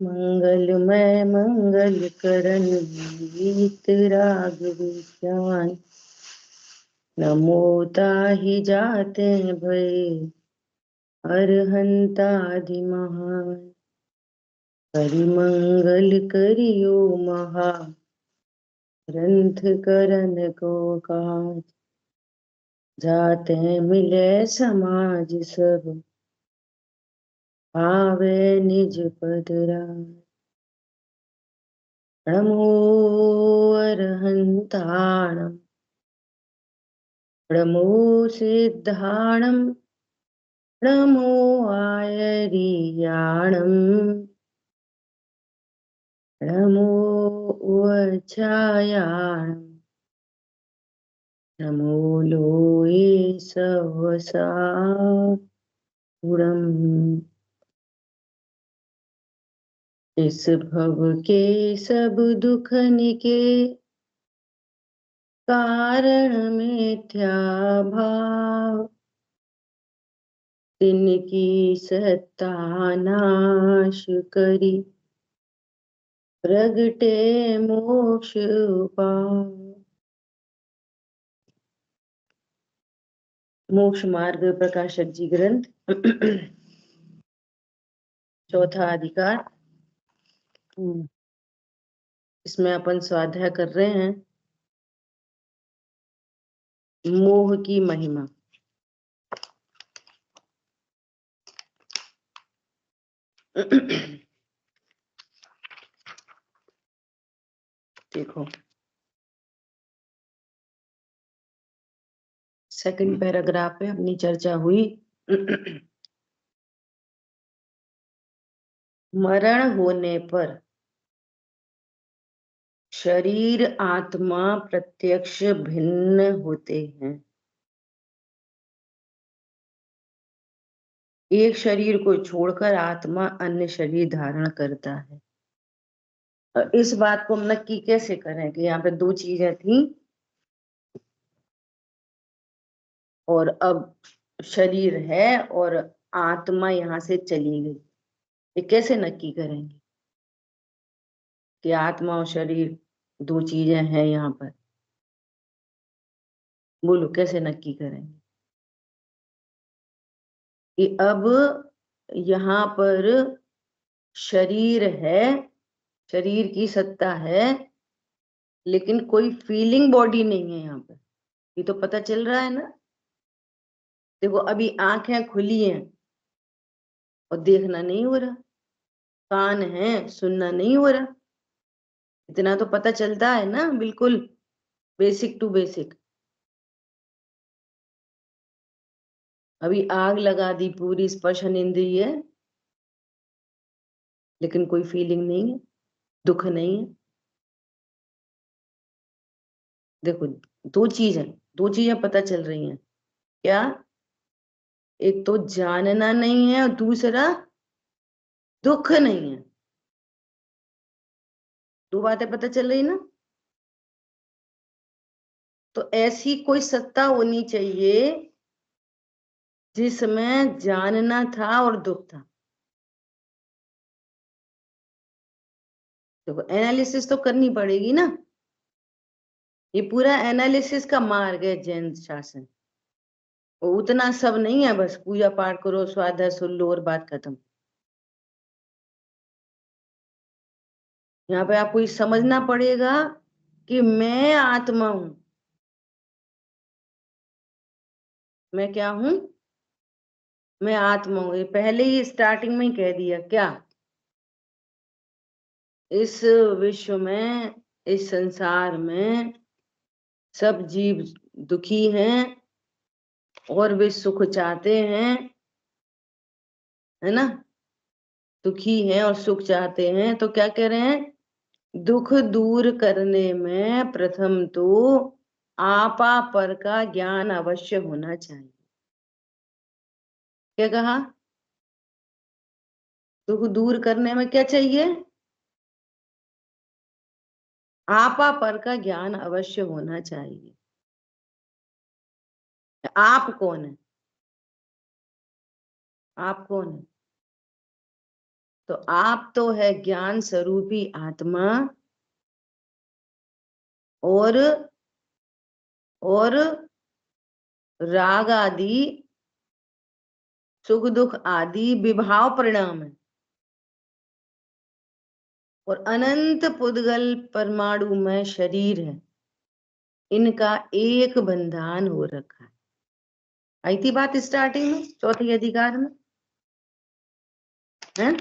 मंगलमय मंगल करण गीत राग विज्ञान। नमो ताहि जाते भय अरहंतादि महान। परिमंगल करियो महा ग्रंथ करन को काज। जाते मिले समाज सब पावे निज पद राज। नमो अरहंताणं नमो सिद्धाणं नमो आयर्याणं नमो उच्चायाणं नमो लोये सहसापुरम्। इस भव के सब दुख निके कारण मिथ्या भाव। तिनकी सत्ता नाश करी प्रगटे मोक्ष उपाय। मोक्ष मार्ग प्रकाशक जी ग्रंथ चौथा अधिकार। इसमें अपन स्वाध्याय कर रहे हैं मोह की महिमा। देखो सेकंड पैराग्राफ पे अपनी चर्चा हुई। मरण होने पर शरीर आत्मा प्रत्यक्ष भिन्न होते हैं। एक शरीर को छोड़कर आत्मा अन्य शरीर धारण करता है। इस बात को हम नक्की कैसे करें कि यहाँ पे दो चीजें थी और अब शरीर है और आत्मा यहाँ से चली गई। ये कैसे नक्की करेंगे कि आत्मा और शरीर दो चीजें हैं यहाँ पर? बोलो कैसे नक्की करेंगे कि अब यहाँ पर शरीर है, शरीर की सत्ता है, लेकिन कोई फीलिंग बॉडी नहीं है यहाँ पर। ये तो पता चल रहा है ना। देखो अभी आंखें खुली हैं और देखना नहीं हो रहा, कान है सुनना नहीं हो रहा। इतना तो पता चलता है ना, बिल्कुल बेसिक टू बेसिक। अभी आग लगा दी पूरी स्पर्शन इंद्रिय, लेकिन कोई फीलिंग नहीं है, दुख नहीं है। देखो दो चीजें पता चल रही हैं। क्या? एक तो जानना नहीं है और दूसरा दुख नहीं है। दो बातें पता चल रही ना। तो ऐसी कोई सत्ता होनी चाहिए जिसमें जानना था और दुख था। देखो एनालिसिस तो करनी पड़ेगी ना। ये पूरा एनालिसिस का मार्ग है जैन शासन। वो उतना सब नहीं है बस पूजा पाठ करो स्वाध्याय सुन लो और बात खत्म। यहाँ पे आपको ये समझना पड़ेगा कि मैं आत्मा हूं। मैं क्या हूं? मैं आत्मा हूं। ये पहले ही स्टार्टिंग में ही कह दिया। क्या? इस विश्व में, इस संसार में सब जीव दुखी हैं और वे सुख चाहते हैं, है ना। दुखी हैं और सुख चाहते हैं, तो क्या कह रहे हैं? दुख दूर करने में प्रथम तो आपा पर का ज्ञान अवश्य होना चाहिए। क्या कहा? दुख दूर करने में क्या चाहिए? आपा पर का ज्ञान अवश्य होना चाहिए। आप कौन है? आप कौन है? तो आप तो है ज्ञान स्वरूपी आत्मा, और राग आदि सुख दुख आदि विभाव परिणाम है, और अनंत पुद्गल परमाणु में शरीर है, इनका एक बंधन हो रखा है। आई थी बात स्टार्टिंग में, चौथे अधिकार में है।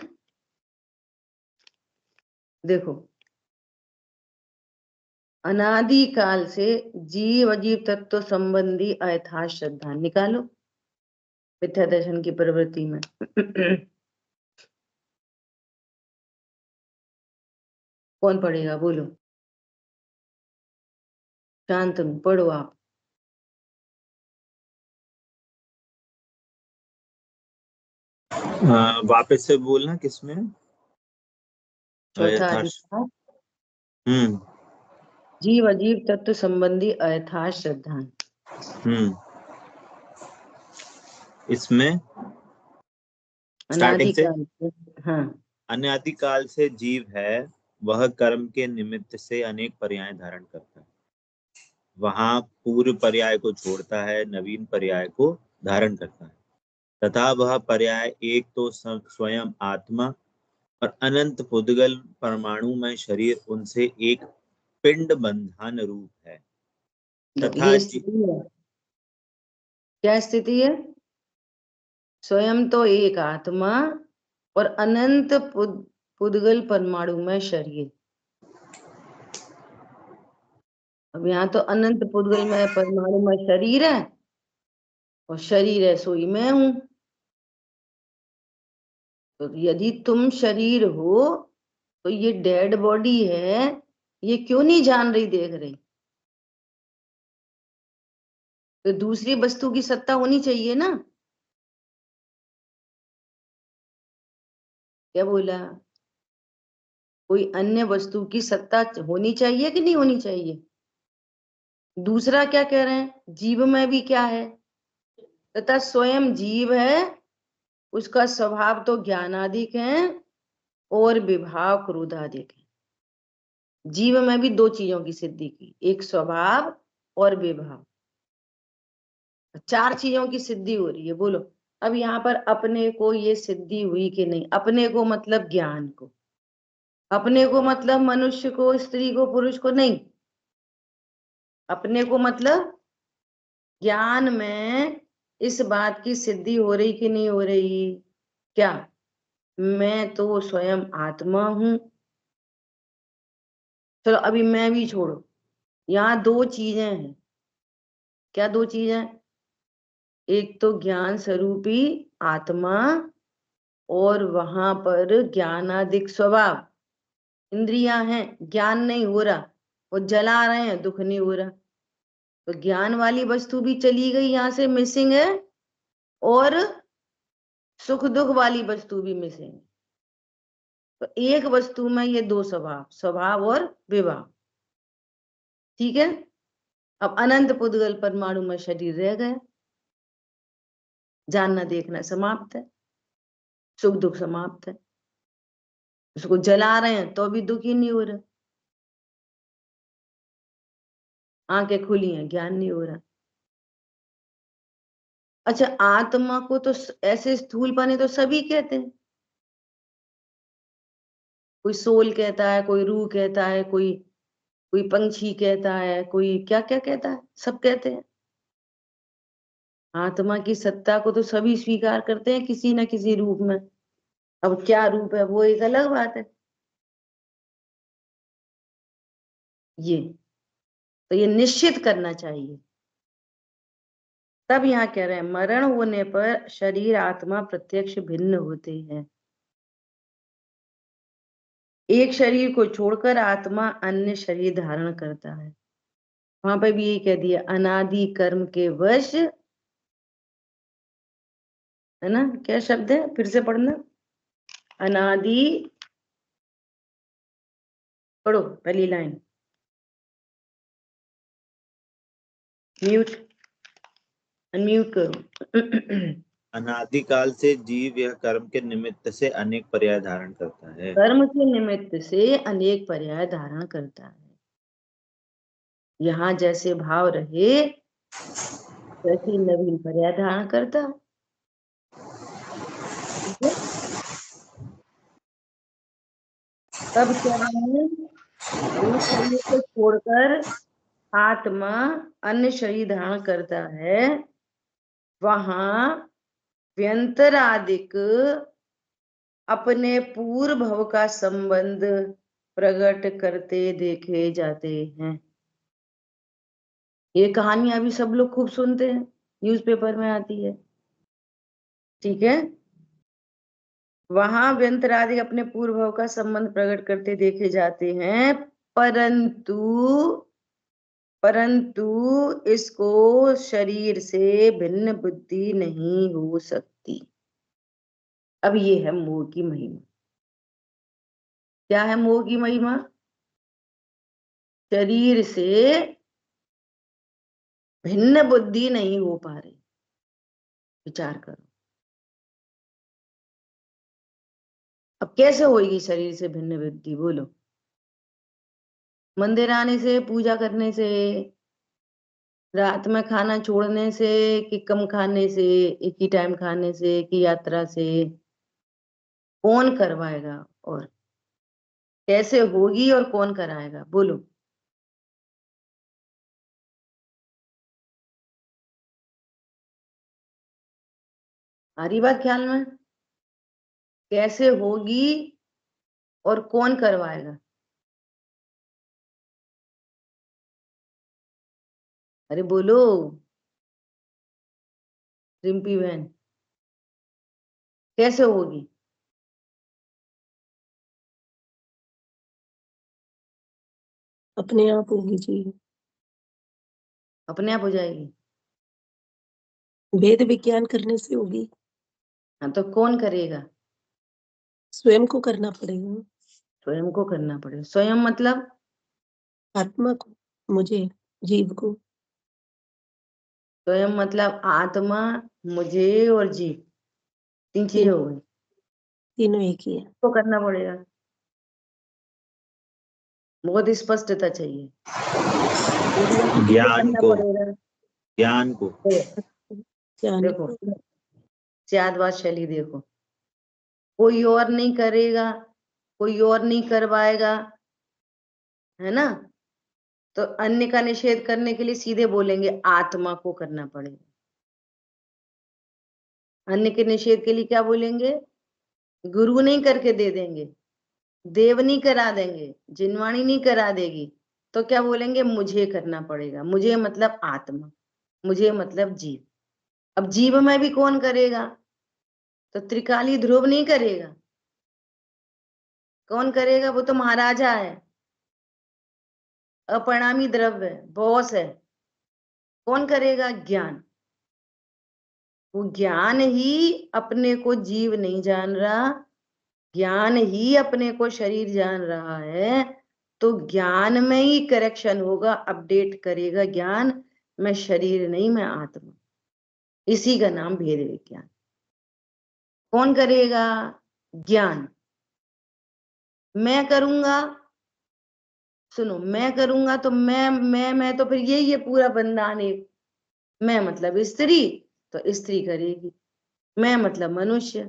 देखो, अनादि काल से जीव अजीव तत्व संबंधी अयथार्थ श्रद्धा निकालो मिथ्या दर्शन की प्रवृत्ति में। कौन पढ़ेगा, बोलो। शांतनु पढ़ो आप। वापस से बोलना, किसमें? चौथा अधिकार, जीव अजीव तत्व संबंधी अयथार्थ श्रद्धा। इसमें स्टार्टिंग से, हाँ, अनादिकाल से जीव है, वह कर्म के निमित्त से अनेक पर्याय धारण करता है। वहां पूर्व पर्याय को छोड़ता है, नवीन पर्याय को धारण करता है, तथा वह पर्याय एक तो स्वयं आत्मा और अनंत पुद्गल परमाणु में शरीर, उनसे एक पिंड बंधन रूप है। तथा ये स्थिति है। क्या स्थिति है? स्वयं तो एक आत्मा और अनंत पुद्गल परमाणु में शरीर। अब यहाँ तो अनंत पुद्गल में परमाणु में शरीर है, और शरीर है सोई मैं हूं। तो यदि तुम शरीर हो तो ये डेड बॉडी है, ये क्यों नहीं जान रही, देख रही? तो दूसरी वस्तु की सत्ता होनी चाहिए ना। क्या बोला? कोई अन्य वस्तु की सत्ता होनी चाहिए कि नहीं होनी चाहिए? दूसरा क्या कह रहे हैं, जीव में भी क्या है, तथा स्वयं जीव है, उसका स्वभाव तो ज्ञानादिक है और विभाव क्रोधादिक है। जीव में भी दो चीजों की सिद्धि की, एक स्वभाव और विभाव, चार चीजों की सिद्धि हो रही है। बोलो, अब यहाँ पर अपने को ये सिद्धि हुई कि नहीं? अपने को मतलब ज्ञान को, अपने को मतलब मनुष्य को, स्त्री को, पुरुष को नहीं। अपने को मतलब ज्ञान में इस बात की सिद्धि हो रही कि नहीं हो रही? क्या मैं तो स्वयं आत्मा हूं? चलो अभी मैं भी छोड़ो, यहाँ दो चीजें हैं। क्या दो चीजें? एक तो ज्ञान स्वरूपी आत्मा, और वहां पर ज्ञानादिक स्वभाव, इंद्रियां हैं, ज्ञान नहीं हो रहा, वो जला रहे हैं, दुख नहीं हो रहा। तो ज्ञान वाली वस्तु भी चली गई, यहां से मिसिंग है, और सुख दुख वाली वस्तु भी मिसिंग है। तो एक वस्तु में ये दो स्वभाव, स्वभाव और विभाव। ठीक है। अब अनंत पुद्गल परमाणु में शरीर रह गया, जानना देखना समाप्त है, सुख दुख समाप्त है। उसको जला रहे हैं तो भी दुखी नहीं हो रहा, आंखें खुली हैं, ज्ञान नहीं हो रहा। अच्छा, आत्मा को तो ऐसे स्थूलपने तो सभी कहते हैं, कोई सोल कहता है, कोई रूह कहता है, कोई कोई पंछी कहता है, कोई क्या क्या कहता है, सब कहते हैं। आत्मा की सत्ता को तो सभी स्वीकार करते हैं किसी न किसी रूप में। अब क्या रूप है वो एक अलग बात है। ये तो ये निश्चित करना चाहिए। तब यहाँ कह रहे हैं, मरण होने पर शरीर आत्मा प्रत्यक्ष भिन्न होते हैं। एक शरीर को छोड़कर आत्मा अन्य शरीर धारण करता है। वहां पर भी यही कह दिया, अनादि कर्म के वश, है ना? क्या शब्द है, फिर से पढ़ना। अनादि, पढ़ो पहली लाइन। म्यूट, अनम्यूट करो। अनादिकाल से जीव यह कर्म के निमित्त से अनेक पर्याय धारण करता है। कर्म के निमित्त से अनेक पर्याय धारण करता है। यहाँ जैसे भाव रहे वैसे नवीन पर्याय धारण करता है। ठीक है? तब क्या है, इस शरीर को छोड़कर आत्मा अन्य शरीर धारण करता है, वहां व्यंतरादिक अपने पूर्व भव का संबंध प्रकट करते देखे जाते हैं। ये कहानियां भी सब लोग खूब सुनते हैं, न्यूज़पेपर में आती है। ठीक है, वहां व्यंतरादिक अपने पूर्व भव का संबंध प्रकट करते देखे जाते हैं, परंतु इसको शरीर से भिन्न बुद्धि नहीं हो सकती। अब ये है मोह की महिमा। क्या है मोह की महिमा? शरीर से भिन्न बुद्धि नहीं हो पा रही। विचार करो, अब कैसे होगी शरीर से भिन्न बुद्धि? बोलो। मंदिर आने से, पूजा करने से, रात में खाना छोड़ने से, कि कम खाने से, एक ही टाइम खाने से, कि यात्रा से? कौन करवाएगा और कैसे होगी और कौन कराएगा? बोलो। आ रही बात ख्याल में? कैसे होगी और कौन करवाएगा? अरे बोलो रिम्पी बहन, कैसे होगी? अपने आप होगी जी। अपने आप हो जाएगी? वेद विज्ञान करने से होगी। हाँ, तो कौन करेगा? स्वयं को करना पड़ेगा। स्वयं को करना पड़ेगा। स्वयं मतलब आत्मा को, मुझे, जीव को। स्वयं मतलब आत्मा, मुझे और जीव, तीन चीजें हो गई। तीनों एक ही है। तो करना पड़ेगा। बहुत स्पष्टता चाहिए। ज्ञान करना को, पड़ेगा। ज्ञान को। देखो त्यागवाद शैली देखो, कोई और नहीं करेगा, कोई और नहीं करवाएगा, है ना? तो अन्य का निषेध करने के लिए सीधे बोलेंगे आत्मा को करना पड़ेगा। अन्य के निषेध के लिए क्या बोलेंगे? गुरु नहीं करके दे देंगे, देव नहीं करा देंगे, जिनवाणी नहीं करा देगी, तो क्या बोलेंगे? मुझे करना पड़ेगा। मुझे मतलब आत्मा, मुझे मतलब जीव। अब जीव में भी कौन करेगा? तो त्रिकाली ध्रुव नहीं करेगा। कौन करेगा? वो तो महाराजा है, अपरिणामी द्रव्य बॉस है। कौन करेगा? ज्ञान। वो ज्ञान ही अपने को जीव नहीं जान रहा, ज्ञान ही अपने को शरीर जान रहा है, तो ज्ञान में ही करेक्शन होगा, अपडेट करेगा ज्ञान। मैं शरीर नहीं, मैं आत्मा। इसी का नाम भेद विज्ञान। कौन करेगा? ज्ञान। मैं करूंगा, सुनो, मैं करूंगा तो मैं तो फिर यही है पूरा बंधन एक। मैं मतलब स्त्री, तो स्त्री करेगी। मैं मतलब मनुष्य,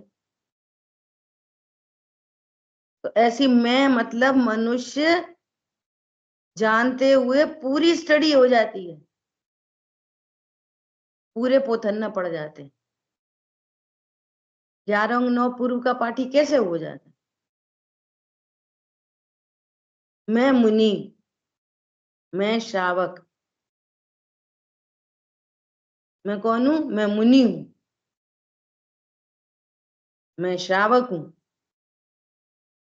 तो ऐसी मैं मतलब मनुष्य जानते हुए पूरी स्टडी हो जाती है, पूरे पोथन्ना पड़ जाते हैं। 11 अंग 9 पूर्व का पाठी कैसे हो जाता है? मैं मुनि, मैं श्रावक। मैं कौन हूं? मैं मुनि हूं, मैं श्रावक हूं,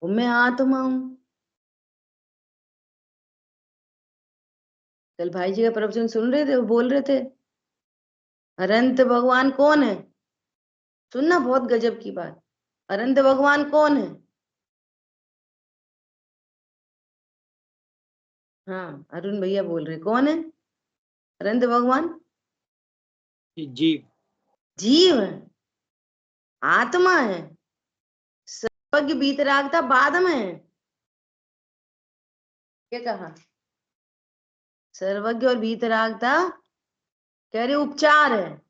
और मैं आत्मा हूं। कल भाई जी का प्रवचन सुन रहे थे, वो बोल रहे थे अनंत भगवान कौन है? सुनना, बहुत गजब की बात। अनंत भगवान कौन है? हाँ, अरुण भैया बोल रहे कौन है अनंत भगवान? जीव। जीव है। आत्मा है, सर्वज्ञ वीतरागता बाद में है। क्या कहा? सर्वज्ञ और वीतरागता कह रहे उपचार है,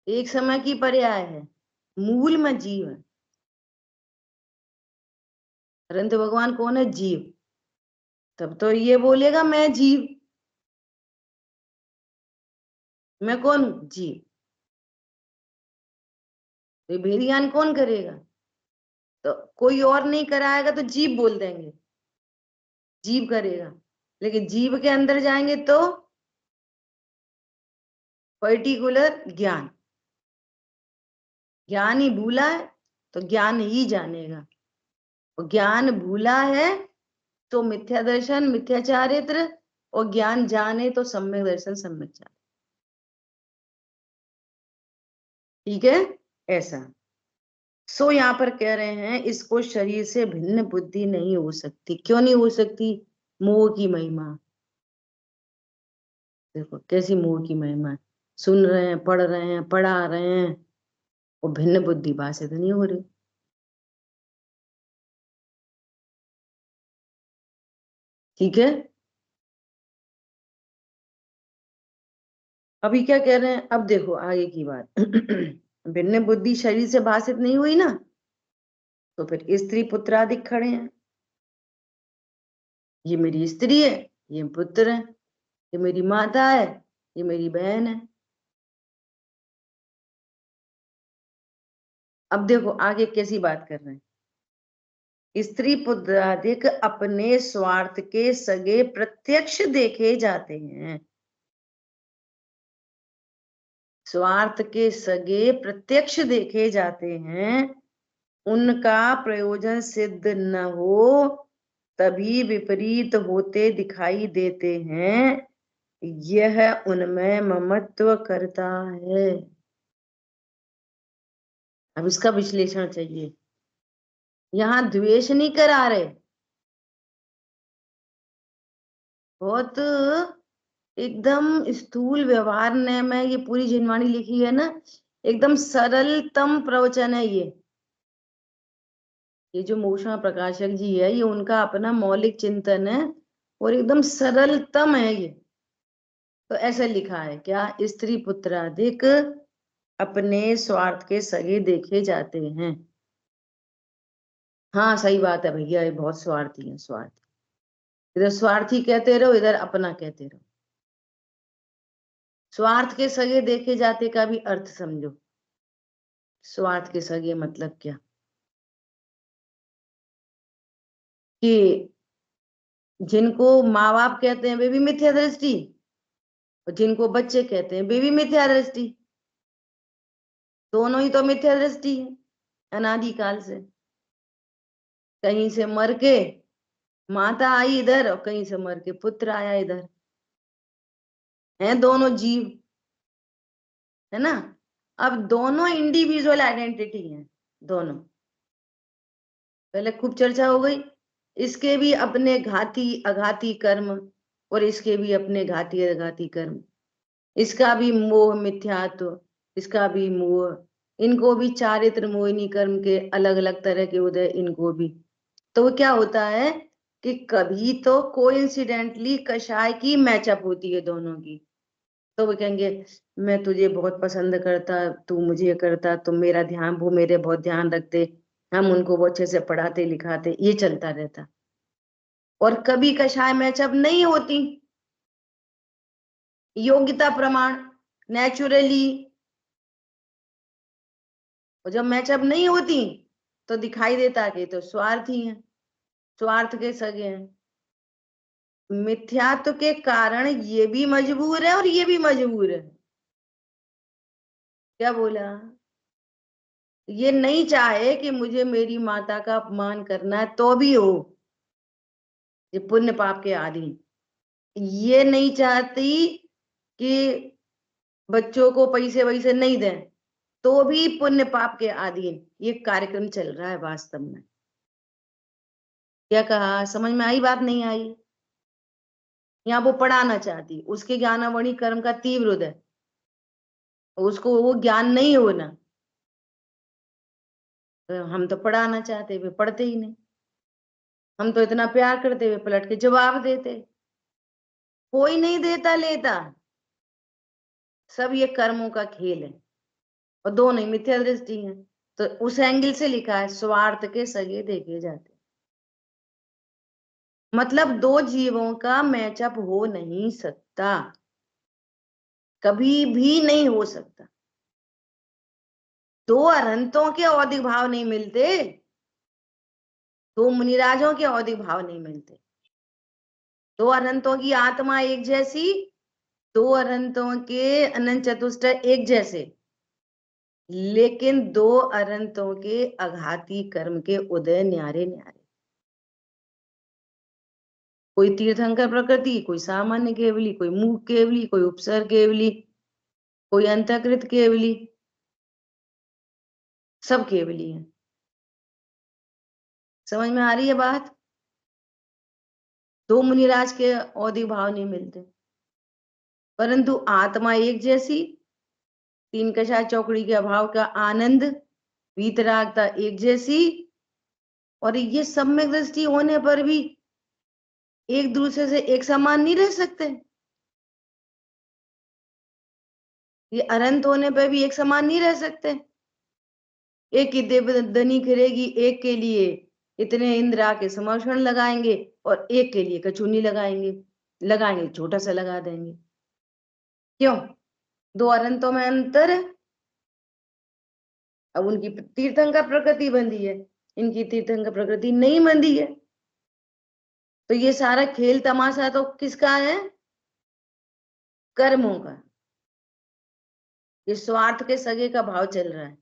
एक समय की पर्याय है, मूल में जीव है। परंतु भगवान कौन है? जीव। तब तो ये बोलेगा मैं जीव, मैं कौन हूं? जीव। तो भेद ज्ञान कौन करेगा? तो कोई और नहीं कराएगा तो जीव बोल देंगे, जीव करेगा। लेकिन जीव के अंदर जाएंगे तो पर्टिकुलर ज्ञान, ज्ञान ही भूला है तो ज्ञान ही जानेगा, और ज्ञान भूला है तो मिथ्या दर्शन मिथ्या चारित्र, और ज्ञान जाने तो सम्यक दर्शन सम्यक चारित्र। ठीक है, ऐसा। सो यहाँ पर कह रहे हैं इसको शरीर से भिन्न बुद्धि नहीं हो सकती। क्यों नहीं हो सकती? मोह की महिमा। देखो कैसी मोह की महिमा है, सुन रहे हैं, पढ़ रहे हैं, पढ़ा रहे हैं, और भिन्न बुद्धि भाषित नहीं हो रही। ठीक है, अभी क्या कह रहे हैं? अब देखो आगे की बात। भिन्न बुद्धि शरीर से भाषित नहीं हुई ना, तो फिर स्त्री पुत्र आदि खड़े हैं। ये मेरी स्त्री है, ये पुत्र है, ये मेरी माता है, ये मेरी बहन है। अब देखो आगे कैसी बात कर रहे हैं। स्त्री पुत्र आदि अपने स्वार्थ के सगे प्रत्यक्ष देखे जाते हैं। स्वार्थ के सगे प्रत्यक्ष देखे जाते हैं, उनका प्रयोजन सिद्ध न हो तभी विपरीत होते दिखाई देते हैं, यह उनमें ममत्व करता है। अब इसका विश्लेषण चाहिए। यहाँ द्वेष नहीं करा रहे, बहुत एकदम स्थूल व्यवहार ने में ये पूरी जिनवाणी लिखी है ना, एकदम सरलतम प्रवचन है ये जो मोक्षमा प्रकाशक जी है, ये उनका अपना मौलिक चिंतन है और एकदम सरलतम है ये। तो ऐसा लिखा है क्या? स्त्री पुत्रादिक अपने स्वार्थ के सगे देखे जाते हैं। हाँ सही बात है भैया, ये बहुत स्वार्थी है, स्वार्थी। इधर स्वार्थी कहते रहो, इधर अपना कहते रहो। स्वार्थ के सगे देखे जाते का भी अर्थ समझो। स्वार्थ के सगे मतलब क्या? कि जिनको माँ बाप कहते हैं वे भी मिथ्या दृष्टि, और जिनको बच्चे कहते हैं वे भी मिथ्या दृष्टि। दोनों ही तो मिथ्या दृष्टि है अनादिकाल से। कहीं से मर के माता आई इधर, और कहीं से मर के पुत्र आया इधर, हैं दोनों जीव, है ना। अब दोनों इंडिविजुअल आइडेंटिटी हैं, दोनों। पहले खूब चर्चा हो गई, इसके भी अपने घाती अघाती कर्म, और इसके भी अपने घाती अघाती कर्म। इसका भी मोह मिथ्यात्व, इसका भी मोह, इनको भी चारित्र मोहिनी कर्म के अलग अलग तरह के उदय, इनको भी। तो क्या होता है कि कभी तो कोइंसिडेंटली कषाय की मैचअप होती है दोनों की। तो वो कहेंगे मैं तुझे बहुत पसंद करता, तू मुझे करता, तुम मेरा ध्यान, वो मेरे बहुत ध्यान रखते, हम उनको बहुत अच्छे से पढ़ाते लिखाते, ये चलता रहता। और कभी कषाय मैचअप नहीं होती, योग्यता प्रमाण नेचुरली। और जब मैचअप नहीं होती तो दिखाई देता कि तो स्वार्थी है, स्वार्थ के सगे हैं। मिथ्यात्व के कारण ये भी मजबूर है और ये भी मजबूर है। क्या बोला? ये नहीं चाहे कि मुझे मेरी माता का अपमान करना है तो भी हो, ये पुण्य पाप के आदि। ये नहीं चाहती कि बच्चों को पैसे वैसे नहीं दें तो भी पुण्य पाप के अधीन। ये कार्यक्रम चल रहा है वास्तव में। क्या कहा? समझ में आई बात? नहीं आई? यहाँ वो पढ़ाना चाहती, उसके ज्ञानावणी कर्म का तीव्र उदय, उसको वो ज्ञान नहीं होना, तो हम तो पढ़ाना चाहते, वे पढ़ते ही नहीं। हम तो इतना प्यार करते हुए पलट के जवाब देते। कोई नहीं देता लेता, सब ये कर्मों का खेल है, और दोनों ही मिथ्या दृष्टि है। तो उस एंगल से लिखा है स्वार्थ के सगे देखे जाते, मतलब दो जीवों का मैचअप हो नहीं सकता, कभी भी नहीं हो सकता। दो अरहंतों के औदिक भाव नहीं मिलते, दो मुनिराजों के औदिक भाव नहीं मिलते। दो अरहंतों की आत्मा एक जैसी, दो अरहंतों के अनंत चतुष्टय एक जैसे, लेकिन दो अरहंतों के अघाती कर्म के उदय न्यारे न्यारे। कोई तीर्थंकर प्रकृति, कोई सामान्य केवली, कोई मूक केवली, कोई उपसर्ग केवली, कोई अंतकृत केवली, सब केवली है। समझ में आ रही है बात? दो मुनिराज के औदिक भाव नहीं मिलते, परंतु आत्मा एक जैसी, तीन कषाय चौकड़ी के अभाव का आनंद, वीतरागता एक जैसी, और ये सम्यक दृष्टि होने पर भी एक दूसरे से एक समान नहीं रह सकते। ये अनंत होने पर भी एक समान नहीं रह सकते। एक की देवदनी करेगी, एक के लिए इतने इंद्र आके समर्षण लगाएंगे, और एक के लिए कचूनी लगाएंगे छोटा सा लगा देंगे। क्यों? दो अनंतों में अंतर है। अब उनकी तीर्थंकर प्रकृति बंधी है, इनकी तीर्थंकर प्रकृति नहीं बंधी है। तो ये सारा खेल तमाशा तो किसका है? कर्मों का। ये स्वार्थ के सगे का भाव चल रहा है।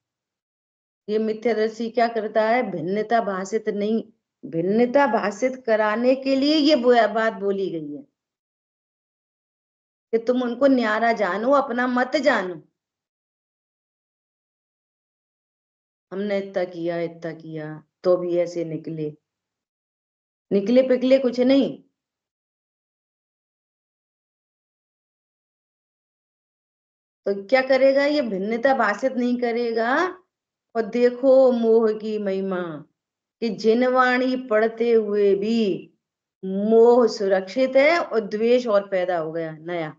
ये मिथ्यादर्शी क्या करता है? भिन्नता भाषित नहीं, भिन्नता भाषित कराने के लिए ये बात बोली गई है कि तुम उनको न्यारा जानो, अपना मत जानो। हमने इतना किया तो भी ऐसे निकले पिकले कुछ नहीं। तो क्या करेगा? ये भिन्नता भाषित नहीं करेगा। और देखो मोह की महिमा, कि जिन वाणी पढ़ते हुए भी मोह सुरक्षित है और द्वेष और पैदा हो गया नया।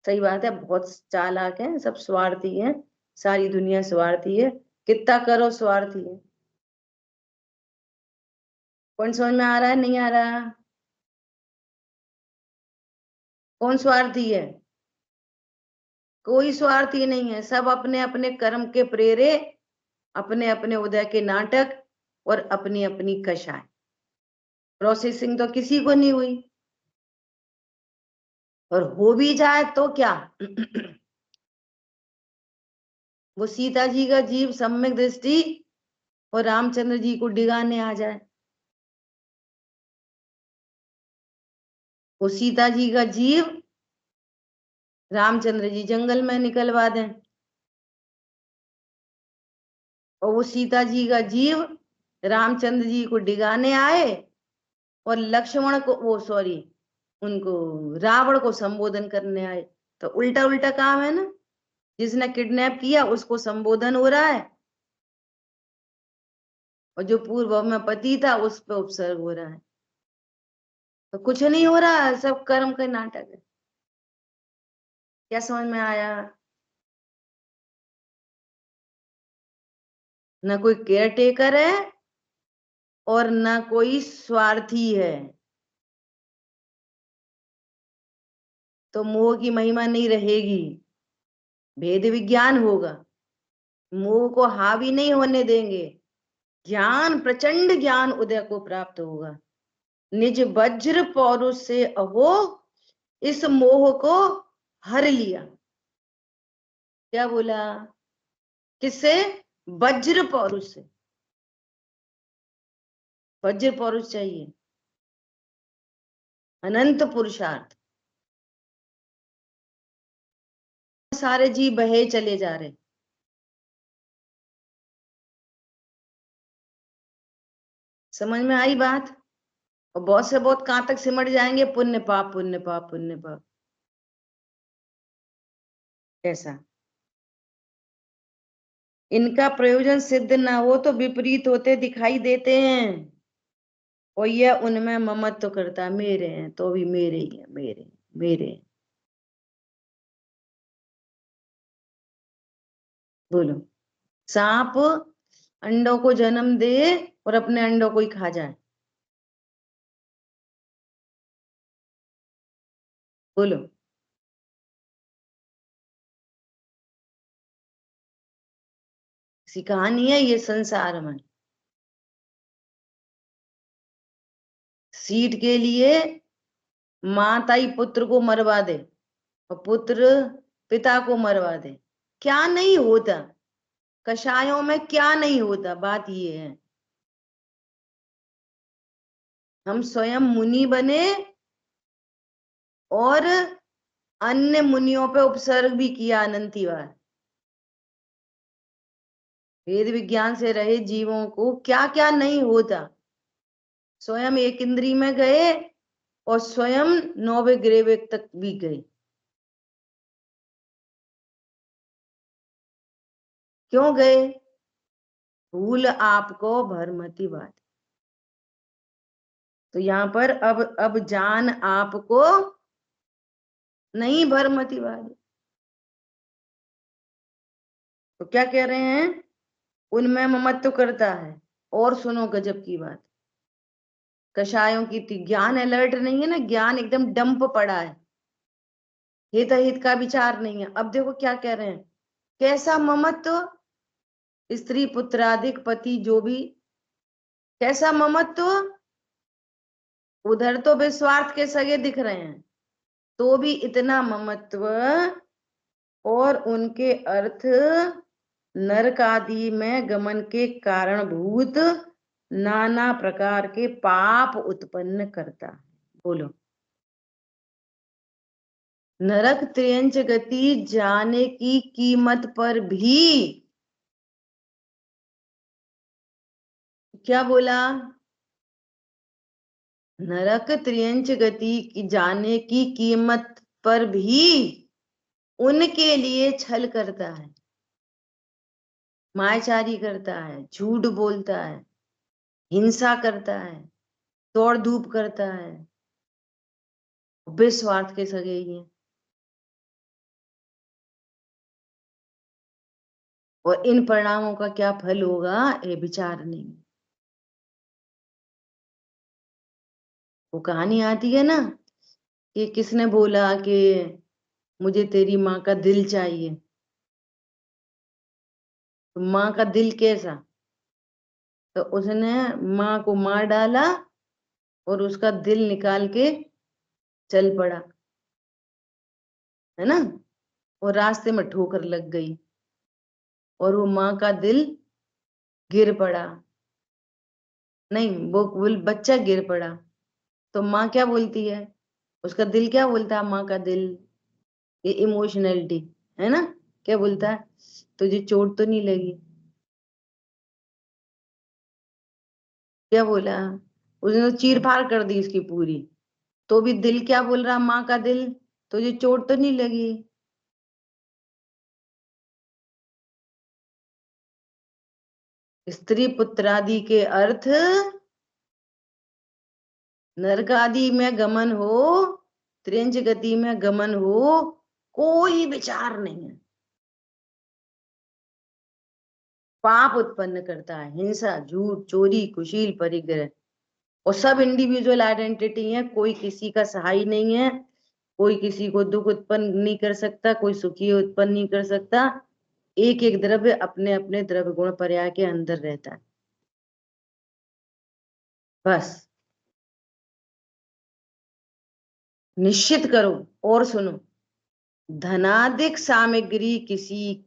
सही बात है, बहुत चालाक है, सब स्वार्थी है, सारी दुनिया स्वार्थी है, कितना करो स्वार्थी है। कौन समझ में आ रहा है? नहीं आ रहा? कौन स्वार्थी है? कोई स्वार्थी नहीं है, सब अपने अपने कर्म के प्रेरे, अपने अपने उदय के नाटक और अपनी अपनी कषाय। प्रोसेसिंग तो किसी को नहीं हुई, और हो भी जाए तो क्या? वो सीता जी का जीव सम्यक दृष्टि और रामचंद्र जी को डिगाने आ जाए, वो सीता जी का जीव रामचंद्र जी जंगल में निकलवा दें, और वो सीता जी का जीव रामचंद्र जी को डिगाने आए, और लक्ष्मण को उनको रावण को संबोधन करने आए। तो उल्टा उल्टा काम है ना। जिसने किडनैप किया उसको संबोधन हो रहा है, और जो पूर्व में पति था उस पर उपसर्ग हो रहा है। तो कुछ नहीं हो रहा है, सब कर्म का नाटक है। क्या समझ में आया? न कोई केयर टेकर है और न कोई स्वार्थी है। तो मोह की महिमा नहीं रहेगी, भेद विज्ञान होगा। मोह को हावी नहीं होने देंगे, ज्ञान, प्रचंड ज्ञान उदय को प्राप्त होगा। निज वज्र पौरुष से अहो इस मोह को हर लिया। क्या बोला? किससे? वज्र पौरुष से। वज्र पौरुष चाहिए, अनंत पुरुषार्थ। सारे जीव बहे चले जा रहे। समझ में आई बात? और बहुत से बहुत कहां तक सिमट जाएंगे, पुण्य पाप पुण्य पाप पुण्य पाप। ऐसा इनका प्रयोजन सिद्ध ना हो तो विपरीत होते दिखाई देते हैं, और यह उनमें ममत्व करता, मेरे हैं तो भी मेरे ही है, मेरे मेरे। बोलो, सांप अंडों को जन्म दे और अपने अंडों को ही खा जाए। बोलो, ऐसी कहानी है ये संसार में। सीट के लिए माता ही पुत्र को मरवा दे और पुत्र पिता को मरवा दे, क्या नहीं होता कषायों में, क्या नहीं होता। बात ये है, हम स्वयं मुनि बने और अन्य मुनियों पे उपसर्ग भी किया अनंती बार। वेद विज्ञान से रहे जीवों को क्या क्या नहीं होता। स्वयं एक इंद्री में गए और स्वयं 9वें ग्रेव तक भी गए। क्यों गए? भूल आपको भरमती बात। तो यहाँ पर अब जान आपको नहीं भरमती बात। तो क्या कह रहे हैं? उनमें ममत्व करता है। और सुनो गजब की बात, कषायों की ज्ञान अलर्ट नहीं है ना, ज्ञान एकदम डंप पड़ा है, हित हित का विचार नहीं है। अब देखो क्या कह रहे हैं, कैसा ममत्व, स्त्री पुत्रादिक पति जो भी, कैसा ममत्व। उधर तो बेस्वार्थ के सगे दिख रहे हैं, तो भी इतना ममत्व, और उनके अर्थ नरक आदि में गमन के कारणभूत नाना प्रकार के पाप उत्पन्न करता है। बोलो, नरक त्रियंच गति जाने की कीमत पर भी, क्या बोला? नरक त्रियंच गति की जाने की कीमत पर भी उनके लिए छल करता है, मायाचारी करता है, झूठ बोलता है, हिंसा करता है, दौड़ धूप करता है, बेस्वार्थ के सगे ही हैं। और इन परिणामों का क्या फल होगा ये विचार नहीं। वो कहानी आती है ना कि किसने बोला कि मुझे तेरी माँ का दिल चाहिए, तो माँ का दिल कैसा, तो उसने माँ को मार डाला और उसका दिल निकाल के चल पड़ा, है ना। और रास्ते में ठोकर लग गई और वो माँ का दिल गिर पड़ा, नहीं वो बच्चा गिर पड़ा। तो माँ क्या बोलती है, उसका दिल क्या बोलता है, माँ का दिल, ये इमोशनलिटी है ना, क्या बोलता है, तुझे चोट तो नहीं लगी? क्या बोला? उसने तो चीर फाड़ कर दी उसकी पूरी, तो भी दिल क्या बोल रहा, माँ का दिल, तुझे चोट तो नहीं लगी? स्त्री पुत्रादि के अर्थ नरक आदि में गमन हो, त्रियंच गति में गमन हो, कोई विचार नहीं है। पाप उत्पन्न करता है, हिंसा, झूठ, चोरी, कुशील, परिग्रह, और सब इंडिविजुअल आइडेंटिटी है, कोई किसी का सहाय नहीं है, कोई किसी को दुख उत्पन्न नहीं कर सकता, कोई सुखी उत्पन्न नहीं कर सकता। एक एक द्रव्य अपने अपने द्रव्य गुण पर्याय के अंदर रहता है, बस निश्चित करो। और सुनो, धनाधिक सामग्री किसी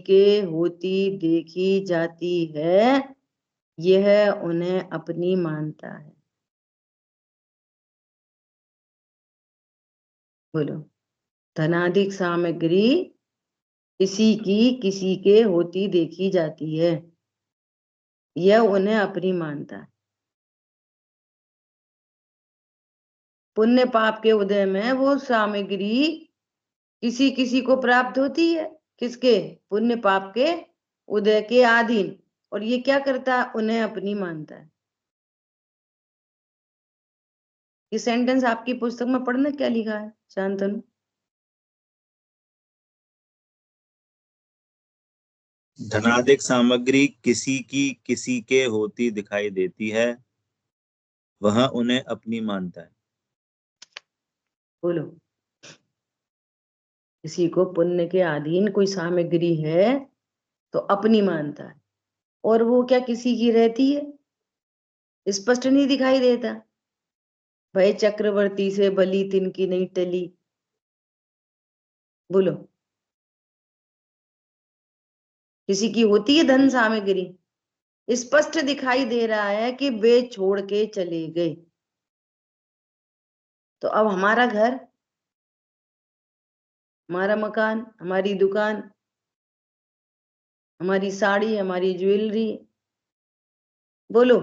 के होती देखी जाती है, यह उन्हें अपनी मानता है। बोलो, धनाधिक सामग्री किसी के होती देखी जाती है, यह उन्हें अपनी मानता है। पुण्य पाप के उदय में वो सामग्री किसी किसी को प्राप्त होती है, किसके? पुण्य पाप के उदय के अधीन। और ये क्या करता है? उन्हें अपनी मानता है। ये सेंटेंस आपकी पुस्तक में पढ़ना क्या लिखा है शांतनु? धनाधिक सामग्री किसी की किसी के होती दिखाई देती है, वह उन्हें अपनी मानता है। बोलो। किसी को पुण्य के अधीन कोई सामग्री है तो अपनी मानता है, और वो क्या किसी की रहती है? स्पष्ट नहीं दिखाई देता। भय चक्रवर्ती से बली तिनकी नहीं टली। बोलो। किसी की होती है धन सामग्री, स्पष्ट दिखाई दे रहा है कि वे छोड़ के चले गए। तो अब हमारा घर, हमारा मकान, हमारी दुकान, हमारी साड़ी, हमारी ज्वेलरी, बोलो,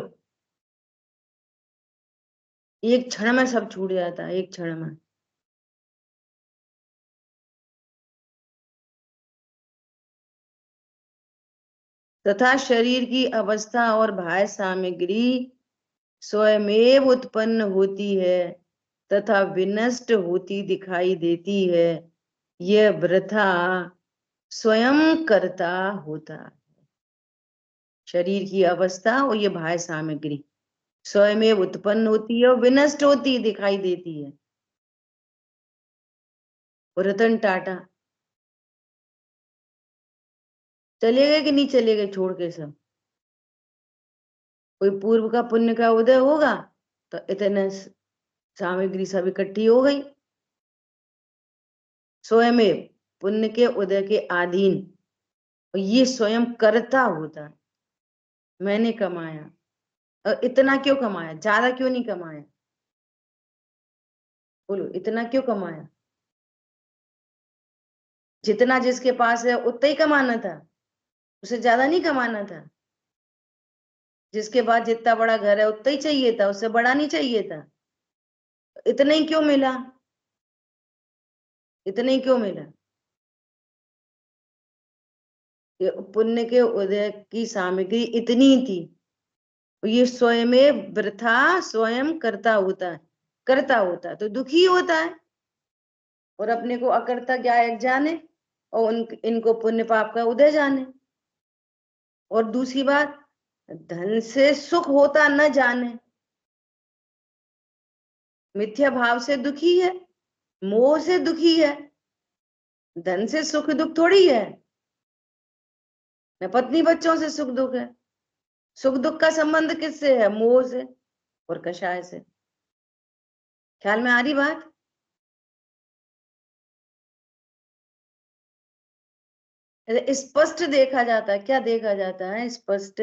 एक क्षण में सब छूट जाता है, एक क्षण में। तथा शरीर की अवस्था और बाह्य सामग्री स्वयमेव उत्पन्न होती है तथा विनष्ट होती दिखाई देती है। यह वृथा स्वयं करता होता है। शरीर की अवस्था और ये बाह्य सामग्री स्वयमेव उत्पन्न होती है और विनष्ट होती दिखाई देती है। और रतन टाटा चले गए कि नहीं चले गए छोड़ के सब? कोई पूर्व का पुण्य का उदय होगा तो इतने सामग्री सब इकट्ठी हो गई। स्वयमेव पुण्य के उदय के अधीन, और ये स्वयं करता होता है। मैंने कमाया, और इतना क्यों कमाया? ज्यादा क्यों नहीं कमाया? बोलो, इतना क्यों कमाया? जितना जिसके पास है उतना ही कमाना था, उसे ज्यादा नहीं कमाना था। जिसके पास जितना बड़ा घर है उतना ही चाहिए था, उससे बड़ा नहीं चाहिए था। इतना ही क्यों मिला? इतना ही क्यों मिला? पुण्य के उदय की सामग्री इतनी थी, ये स्वयं वृथा स्वयं करता होता है। करता होता है तो दुखी होता है, और अपने को अकर्ता ज्ञायक जाने, और इनको पुण्य पाप का उदय जाने। और दूसरी बात, धन से सुख होता न जाने, मिथ्या भाव से दुखी है, मोह से दुखी है। धन से सुख दुख थोड़ी है, न पत्नी बच्चों से सुख दुख है। सुख दुख का संबंध किससे है? मोह से और कषाय से। ख्याल में आ रही बात? स्पष्ट देखा जाता है। क्या देखा जाता है? स्पष्ट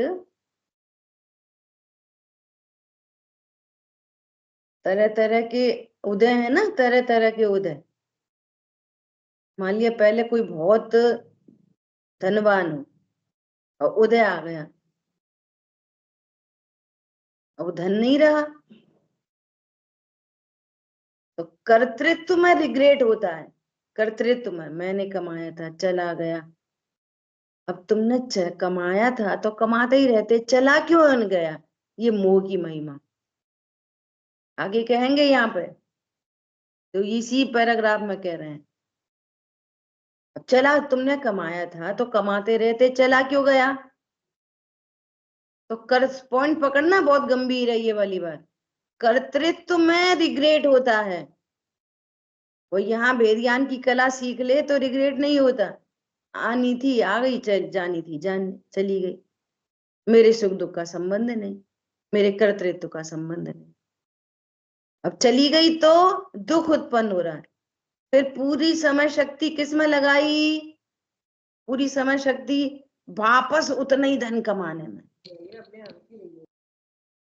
तरह तरह के उदय है ना, तरह तरह के उदय। मान लिया पहले कोई बहुत धनवान हो और उदय आ गया, अब धन नहीं रहा, तो कर्तृत्व में रिग्रेट होता है। कर्तृत्व में मैंने कमाया था, चला गया। अब तुमने कमाया था तो कमाते ही रहते, चला क्यों गया? ये मोह की महिमा आगे कहेंगे यहाँ पे, तो इसी पैराग्राफ में कह रहे हैं। अब चला, तुमने कमाया था तो कमाते रहते, चला क्यों गया? तो कर पॉइंट पकड़ना, बहुत गंभीर है ये वाली बात। कर्तृत्व में रिग्रेट होता है। वो यहाँ भेदियान की कला सीख ले तो रिग्रेट नहीं होता। आनी थी आ गई, चल जानी थी जान चली गई, मेरे सुख दुख का संबंध नहीं, मेरे कर्तृत्व का संबंध नहीं। अब चली गई तो दुख उत्पन्न हो रहा है। फिर पूरी समय शक्ति किस में लगाई? पूरी समय शक्ति वापस उतना ही धन कमाने में।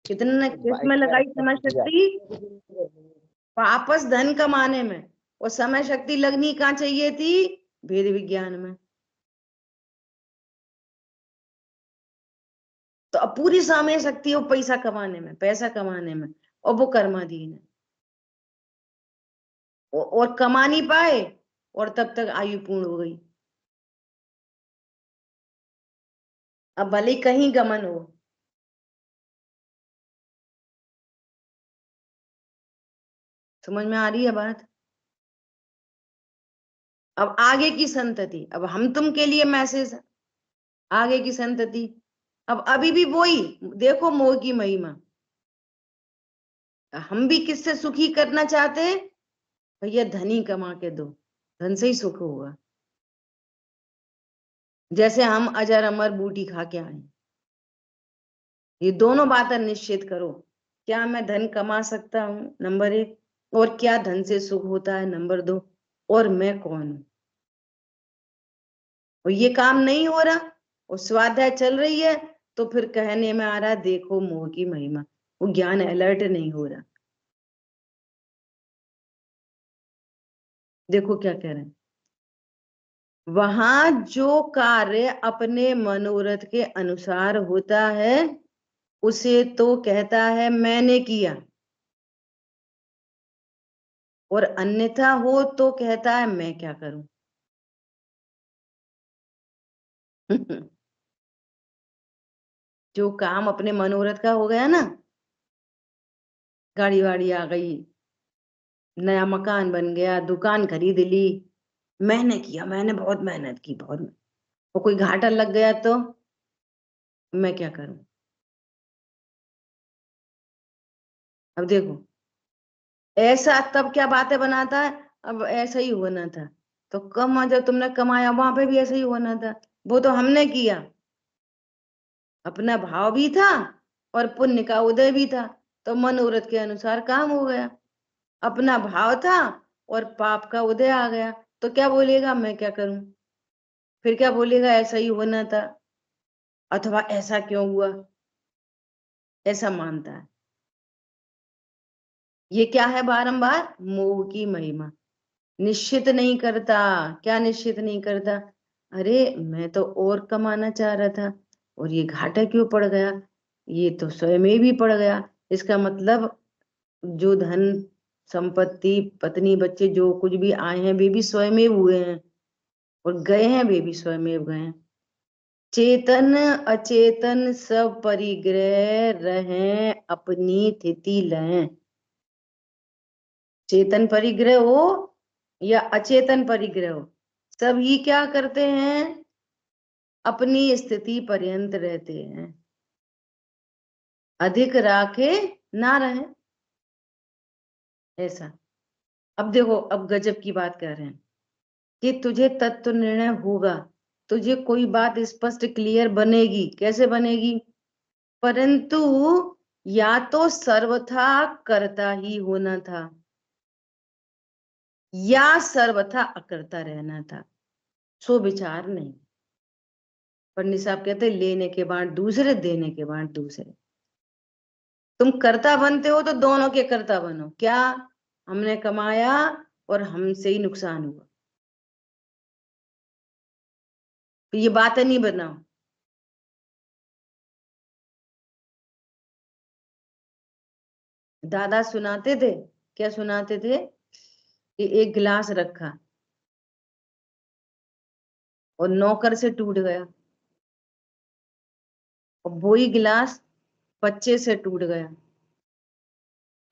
कितना किस में लगाई समय शक्ति? वापस धन कमाने में। और समय शक्ति लगनी कहाँ चाहिए थी? भेद विज्ञान में। तो अब पूरी समय शक्ति वो पैसा कमाने में, पैसा कमाने में, और वो कर्माधीन है। और कमा नहीं पाए, और तब तक आयु पूर्ण हो गई। अब भले ही कहीं गमन हो, समझ में आ रही है बात? अब आगे की संतति, अब हम तुम के लिए मैसेज, आगे की संतति, अब अभी भी वही देखो मोह की महिमा। हम भी किससे सुखी करना चाहते हैं? भैया धनी कमा के दो, धन से ही सुख होगा। जैसे हम अजर अमर बूटी खा के आए, ये दोनों बातें निश्चित करो। क्या मैं धन कमा सकता हूं, नंबर 1, और क्या धन से सुख होता है, नंबर 2, और मैं कौन हूं। और ये काम नहीं हो रहा और स्वाध्याय चल रही है, तो फिर कहने में आ रहा है देखो मोह की महिमा, वो ज्ञान अलर्ट नहीं हो रहा। देखो क्या कह रहे हैं, वहां जो कार्य अपने मनोरथ के अनुसार होता है उसे तो कहता है मैंने किया, और अन्यथा हो तो कहता है मैं क्या करूं। जो काम अपने मनोरथ का हो गया ना, गाड़ी वाड़ी आ गई, नया मकान बन गया, दुकान खरीद ली, मैंने किया, मैंने बहुत मेहनत की, बहुत, और कोई घाटा लग गया तो मैं क्या करूं। अब देखो ऐसा तब क्या बातें बनाता है, अब ऐसा ही होना था, तो कम जब तुमने कमाया वहां पे भी ऐसा ही होना था, वो तो हमने किया, अपना भाव भी था और पुण्य का उदय भी था, तो मनोरथ के अनुसार काम हो गया। अपना भाव था और पाप का उदय आ गया, तो क्या बोलेगा मैं क्या करूं, फिर क्या बोलेगा ऐसा ही होना था, अथवा ऐसा क्यों हुआ, ऐसा मानता है। ये क्या है, बारंबार मोह की महिमा। निश्चित नहीं करता, क्या निश्चित नहीं करता, अरे मैं तो और कमाना चाह रहा था और ये घाटा क्यों पड़ गया, ये तो स्वयं में भी पड़ गया। इसका मतलब जो धन संपत्ति पत्नी बच्चे जो कुछ भी आए हैं वे भी स्वयं हुए हैं, और गए हैं वे भी स्वयं गए हैं। चेतन अचेतन सब परिग्रह रहें अपनी स्थिति लें। चेतन परिग्रह हो या अचेतन परिग्रह हो, सब ही क्या करते हैं, अपनी स्थिति पर्यंत रहते हैं, अधिक राखे ना रहे, ऐसा। अब देखो, अब गजब की बात कर रहे हैं कि तुझे तत्व निर्णय होगा, तुझे कोई बात स्पष्ट क्लियर बनेगी, कैसे बनेगी, परंतु या तो सर्वथा करता ही होना था या सर्वथा अकर्ता रहना था, सो विचार नहीं। पंडित साहब कहते लेने के बाद दूसरे, देने के बाद दूसरे। तुम कर्ता बनते हो तो दोनों के कर्ता बनो, क्या हमने कमाया और हमसे ही नुकसान हुआ, तो ये बातें नहीं बनाओ। दादा सुनाते थे, क्या सुनाते थे कि एक गिलास रखा और नौकर से टूट गया, और वही गिलास बच्चे से टूट गया,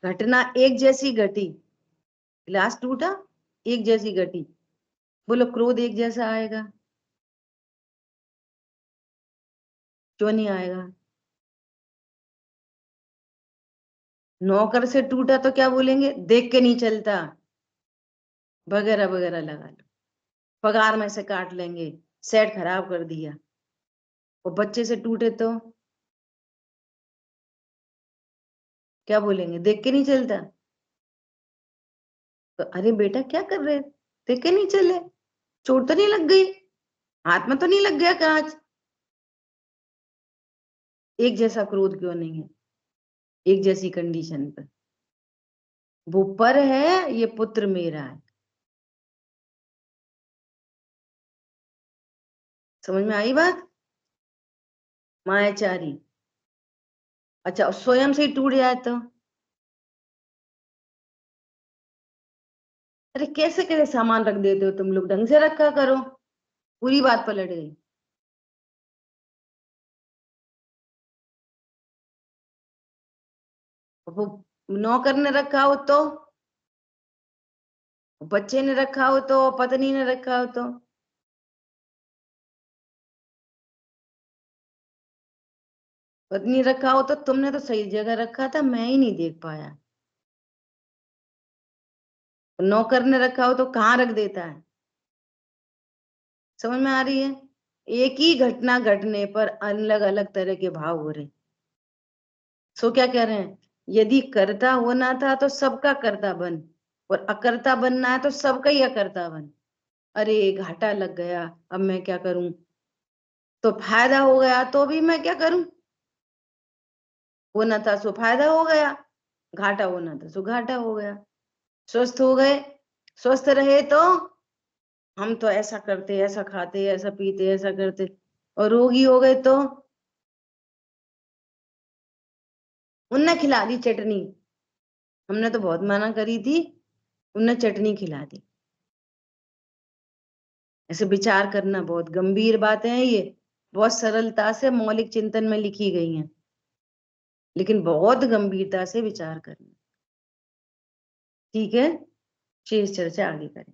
घटना एक जैसी घटी, गिलास टूटा एक जैसी घटी, बोलो क्रोध एक जैसा आएगा, क्यों नहीं आएगा। नौकर से टूटा तो क्या बोलेंगे, देख के नहीं चलता, वगैरह वगैरह लगा लो, पगार में से काट लेंगे, सेट खराब कर दिया। और बच्चे से टूटे तो क्या बोलेंगे, देख के नहीं चलता, तो अरे बेटा क्या कर रहे, देख के नहीं चले, चोट तो नहीं लग गई, हाथ में तो नहीं लग गया कांच। एक जैसा क्रोध क्यों नहीं है, एक जैसी कंडीशन पर, वो पर है, ये पुत्र मेरा है। समझ में आई बात, मायाचारी। अच्छा स्वयं से ही टूट जाए तो, अरे कैसे कैसे सामान रख देते हो तुम लोग, ढंग से रखा करो, पूरी बात पलट गई। वो नौकर ने रखा हो तो, बच्चे ने रखा हो तो, पत्नी ने रखा हो तो, पत्नी रखा हो तो तुमने तो सही जगह रखा था, मैं ही नहीं देख पाया। नौकर ने रखा हो तो कहाँ रख देता है। समझ में आ रही है? एक ही घटना घटने पर अलग अलग तरह के भाव हो रहे। सो क्या कह रहे हैं, यदि कर्ता होना था तो सबका कर्ता बन, और अकर्ता बनना है तो सबका ही अकर्ता बन। अरे घाटा लग गया, अब मैं क्या करूं, तो फायदा हो गया तो भी मैं क्या करूं, होना था सो फायदा हो गया, घाटा होना था सो घाटा हो गया। स्वस्थ हो गए, स्वस्थ रहे तो हम तो ऐसा करते, ऐसा खाते, ऐसा पीते, ऐसा करते, और रोगी हो गए तो उनने खिला दी चटनी, हमने तो बहुत मना करी थी, उनने चटनी खिला दी। ऐसे विचार करना, बहुत गंभीर बातें हैं ये, बहुत सरलता से मौलिक चिंतन में लिखी गई हैं, लेकिन बहुत गंभीरता से विचार करना। ठीक है, शेष चर्चा आगे करें।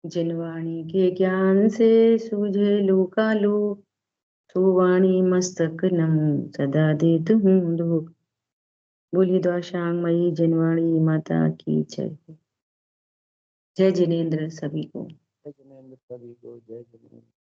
जिनवाणी के ज्ञान से सूझे लोकालोक, तो वाणी मस्तक नम सदा देत हूँ लोक। बोलिए द्वाशांग मई जिनवाणी माता की जय। जय जिनेन्द्र सभी को। जय जिनेन्द्र सभी को, जय जिनेन्द्र।